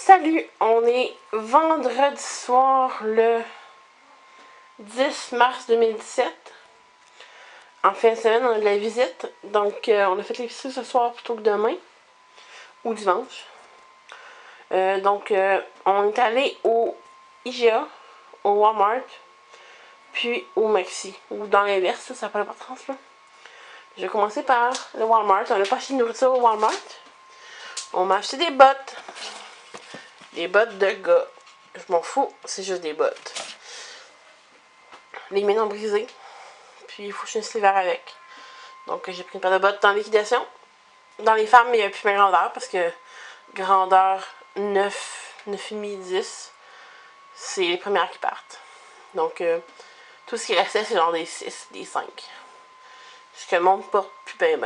Salut, on est vendredi soir le 10 mars 2017. En fin de semaine, on a de la visite. Donc, on a fait l'épicerie ce soir plutôt que demain. Ou dimanche. On est allé au IGA, au Walmart, puis au Maxi. Ou dans l'inverse, ça n'a pas d'importance là. Je vais commencer par le Walmart. On n'a pas acheté de nourriture au Walmart. On m'a acheté des bottes. Des bottes de gars. Je m'en fous, c'est juste des bottes. Les miennes ont brisé. Puis il faut que je finisse l'hiver avec. Donc j'ai pris une paire de bottes en liquidation. Dans les femmes, il n'y a plus ma grandeur parce que grandeur 9, 9,5, 10, c'est les premières qui partent. Donc tout ce qui restait, c'est genre des 6, des 5. Ce que le monde porte plus bien.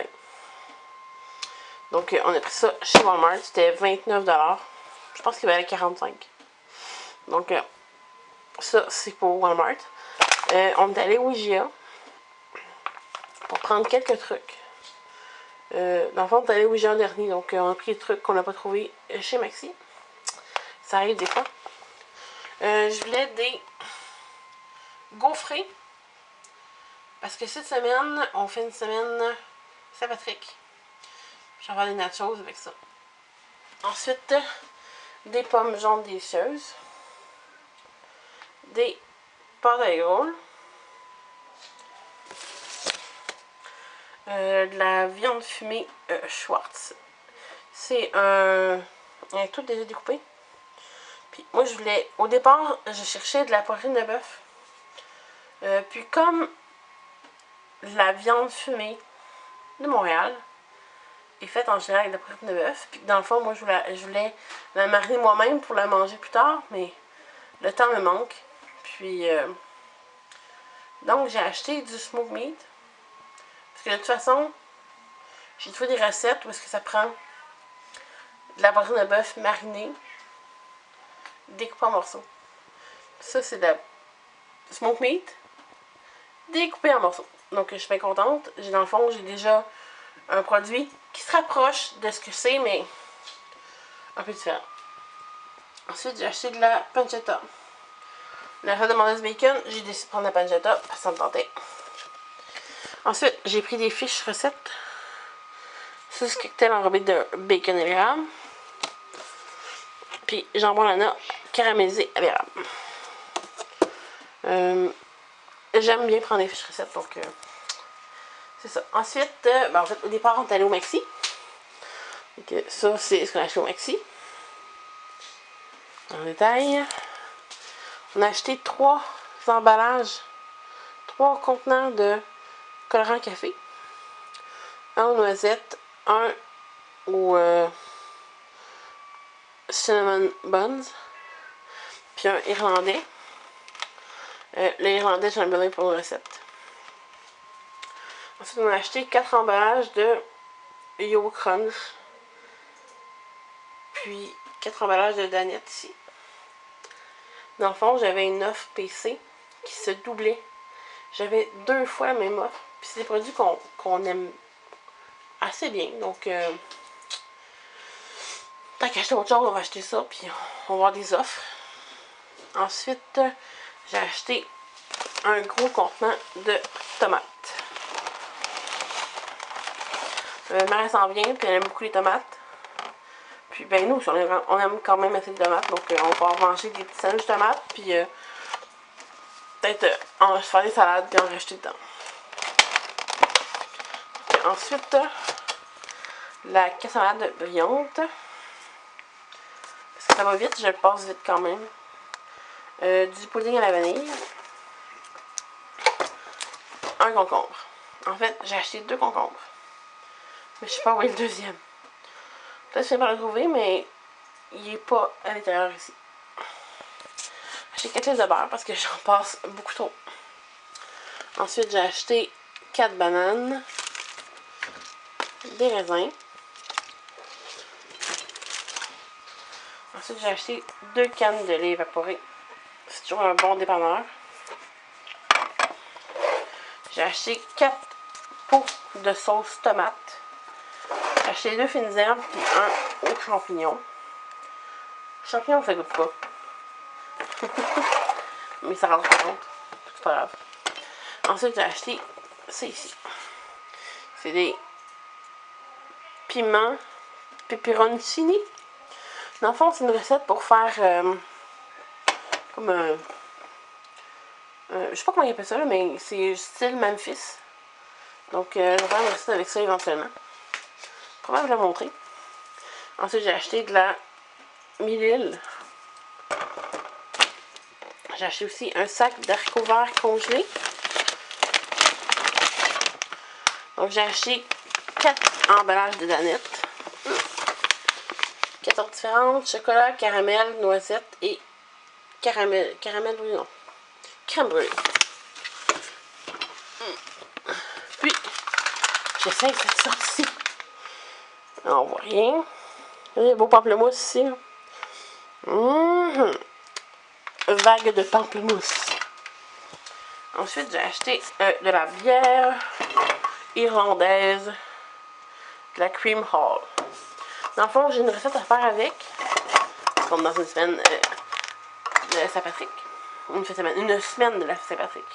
Donc on a pris ça chez Walmart, c'était 29$. Je pense qu'il valait 45$. Donc ça, c'est pour Walmart. On est allé au IGA pour prendre quelques trucs. Dans le fond, on est allé au IGA dernier, donc on a pris des trucs qu'on n'a pas trouvé chez Maxi. Ça arrive des fois. Je voulais des gaufrés. Parce que cette semaine, on fait une semaine Saint-Patrick. Je vais avoir des nachos avec ça. Ensuite, des pommes jaunes délicieuses. Des pâtes à éole. De la viande fumée Schwartz. C'est un tout déjà découpé. Puis moi je voulais, au départ, je cherchais de la poitrine de bœuf. Puis comme la viande fumée de Montréal est faite en général avec de la poitrine de bœuf, puis dans le fond, moi je voulais la mariner moi-même pour la manger plus tard, mais le temps me manque. Puis donc j'ai acheté du smoked meat. Parce que de toute façon, j'ai trouvé des recettes où est-ce que ça prend de la poitrine de bœuf marinée, découpée en morceaux. Ça, c'est de la smoked meat découpée en morceaux. Donc, je suis bien contente. Dans le fond, j'ai déjà un produit qui se rapproche de ce que c'est, mais un peu différent. Ensuite, j'ai acheté de la pancetta. La recette de Mondelez Bacon, j'ai décidé de prendre la pancetta parce que ça me tentait. Ensuite, j'ai pris des fiches recettes. Sauce cocktail enrobée de bacon et l'érable. Puis jambon lana caramélisé à l'érable. J'aime bien prendre des fiches recettes, donc c'est ça. Ensuite, en fait, au départ, on est allé au Maxi. Donc, ça, c'est ce qu'on a acheté au Maxi. En détail. On a acheté 3 emballages, 3 contenants de colorant café. Un aux noisettes, un au cinnamon buns, puis un irlandais. L'irlandais, j'en ai besoin pour une recette. Ensuite, on a acheté 4 emballages de Yo Crunch, puis 4 emballages de Danette ici. Dans le fond, j'avais une offre PC qui se doublait. J'avais 2 fois la même offre. Puis c'est des produits qu'on aime assez bien. Donc, tant qu'acheter autre chose, on va acheter ça. Puis on va avoir des offres. Ensuite, j'ai acheté un gros contenant de tomates. Ma mère s'en vient, puis elle aime beaucoup les tomates. Puis ben nous, on aime quand même assez de tomates. Donc on va manger des petits sandwichs de tomates. Puis peut-être se faire des salades puis en rajouter dedans. Puis ensuite, la cassonade brillante. Parce que ça va vite, je le passe vite quand même. Du pudding à la vanille. Un concombre. En fait, j'ai acheté 2 concombres. Mais je sais pas où est le deuxième. Peut-être que je vais pas le trouver, mais il est pas à l'intérieur ici. J'ai acheté 4 livres de beurre parce que j'en passe beaucoup trop. Ensuite, j'ai acheté 4 bananes, des raisins. Ensuite, j'ai acheté 2 cannes de lait évaporé. C'est toujours un bon dépanneur. J'ai acheté 4 pots de sauce tomate. J'ai acheté 2 fines herbes puis 1 aux champignons. Champignons, ça goûte pas. Mais ça rentre pas compte. C'est pas grave. Ensuite, j'ai acheté ça ici. C'est des piments peperoncini. Dans le fond, c'est une recette pour faire comme un... je sais pas comment ils appellent ça, là, mais c'est style Memphis. Donc, je vais faire une recette avec ça éventuellement. Probablement vous la montrer. Ensuite, j'ai acheté de la Mille. J'ai acheté aussi un sac d'haricots verts congelés. Donc, j'ai acheté 4 emballages de danettes. 4 sortes différentes. Chocolat, caramel, noisette et caramel brûlé, non. Crème brûlée. Puis, j'essaye cette sorte-ci. On voit rien. Il y a beau pamplemousse ici. Vague de pamplemousse. Ensuite, j'ai acheté de la bière irlandaise, de la Cream Hall. Dans le fond, j'ai une recette à faire avec, comme dans une semaine de la Saint-Patrick. Une semaine de la Saint-Patrick.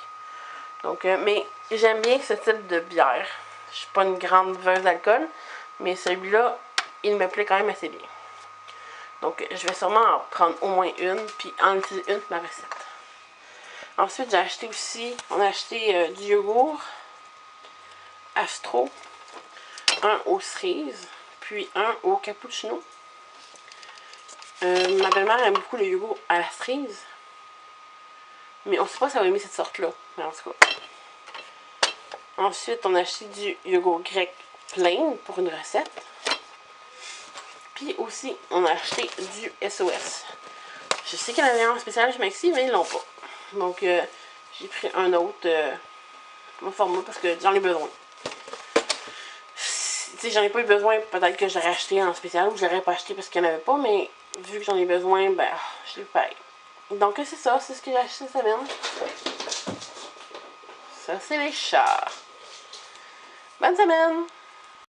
Donc, mais j'aime bien ce type de bière. Je suis pas une grande buveuse d'alcool, mais celui-là, il me plaît quand même assez bien. Donc, je vais sûrement en prendre au moins une, puis en utiliser une pour ma recette. Ensuite, j'ai acheté aussi, on a acheté du yogourt Astro, un aux cerises, puis un au cappuccino. Ma belle-mère aime beaucoup le yogourt à la cerise, mais on ne sait pas si elle va aimer cette sorte-là, mais en tout cas. Ensuite, on a acheté du yogourt grec plain pour une recette. Puis aussi, on a acheté du SOS. Je sais qu'il y en avait un spécial chez Maxi, mais ils l'ont pas. Donc, j'ai pris un autre format parce que j'en ai besoin. Si j'en ai pas eu besoin, peut-être que j'aurais acheté en spécial ou je l'aurais pas acheté parce qu'il n'y en avait pas, mais vu que j'en ai besoin, ben, je l'ai pareil. Donc, c'est ça, c'est ce que j'ai acheté cette semaine. Ça, c'est les chats. Bonne semaine!